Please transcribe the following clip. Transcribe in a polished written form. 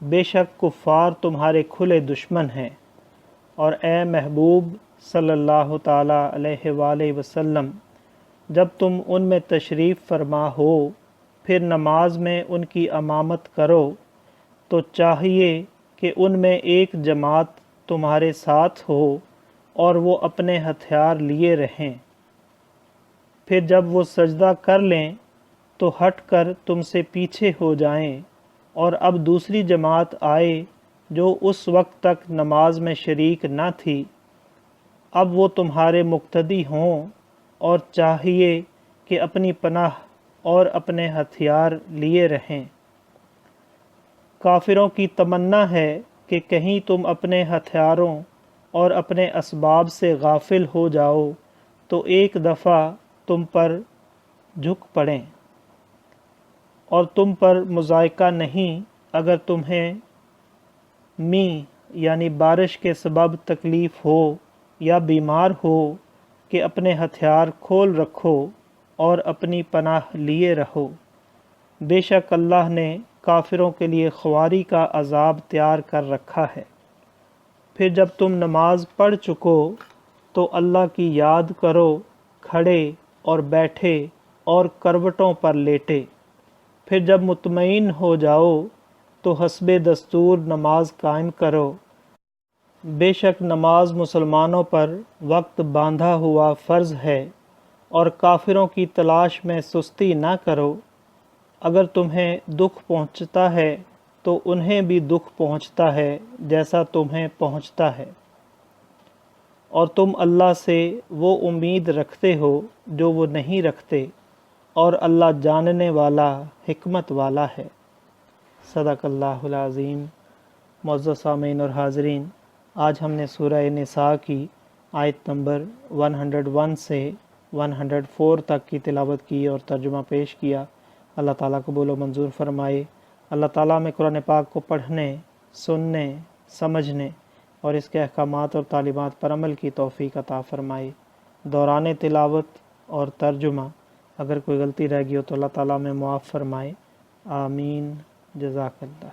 بے شک کفار تمہارے کھلے دشمن ہیں، اور اے محبوب صلی اللہ تعالیٰ علیہ وآلہ وسلم، جب تم ان میں تشریف فرما ہو پھر نماز میں ان کی امامت کرو تو چاہیے کہ ان میں ایک جماعت تمہارے ساتھ ہو اور وہ اپنے ہتھیار لیے رہیں۔ پھر جب وہ سجدہ کر لیں تو ہٹ کر تم سے پیچھے ہو جائیں، اور اب دوسری جماعت آئے جو اس وقت تک نماز میں شریک نہ تھی، اب وہ تمہارے مقتدی ہوں، اور چاہیے کہ اپنی پناہ اور اپنے ہتھیار لیے رہیں۔ کافروں کی تمنا ہے کہ کہیں تم اپنے ہتھیاروں اور اپنے اسباب سے غافل ہو جاؤ تو ایک دفعہ تم پر جھک پڑیں، اور تم پر مضائقہ نہیں اگر تمہیں یعنی بارش کے سبب تکلیف ہو یا بیمار ہو کہ اپنے ہتھیار کھول رکھو اور اپنی پناہ لیے رہو۔ بے شک اللہ نے کافروں کے لیے خواری کا عذاب تیار کر رکھا ہے۔ پھر جب تم نماز پڑھ چکو تو اللہ کی یاد کرو کھڑے اور بیٹھے اور کروٹوں پر لیٹے۔ پھر جب مطمئن ہو جاؤ تو حسب دستور نماز قائم کرو۔ بے شک نماز مسلمانوں پر وقت باندھا ہوا فرض ہے، اور کافروں کی تلاش میں سستی نہ کرو۔ اگر تمہیں دکھ پہنچتا ہے تو انہیں بھی دکھ پہنچتا ہے جیسا تمہیں پہنچتا ہے، اور تم اللہ سے وہ امید رکھتے ہو جو وہ نہیں رکھتے، اور اللہ جاننے والا حکمت والا ہے۔ صدق اللہ العظیم۔ معزز سامعین اور حاضرین، آج ہم نے سورہ نساء کی آیت نمبر 101 سے 104 تک کی تلاوت کی اور ترجمہ پیش کیا۔ اللہ تعالیٰ قبول و منظور فرمائے۔ اللہ تعالیٰ میں قرآن پاک کو پڑھنے، سننے، سمجھنے اور اس کے احکامات اور تعلیمات پر عمل کی توفیق عطا فرمائے۔ دوران تلاوت اور ترجمہ اگر کوئی غلطی رہ گئی ہو تو اللہ تعالیٰ میں معاف فرمائے۔ آمین۔ جزاک اللہ۔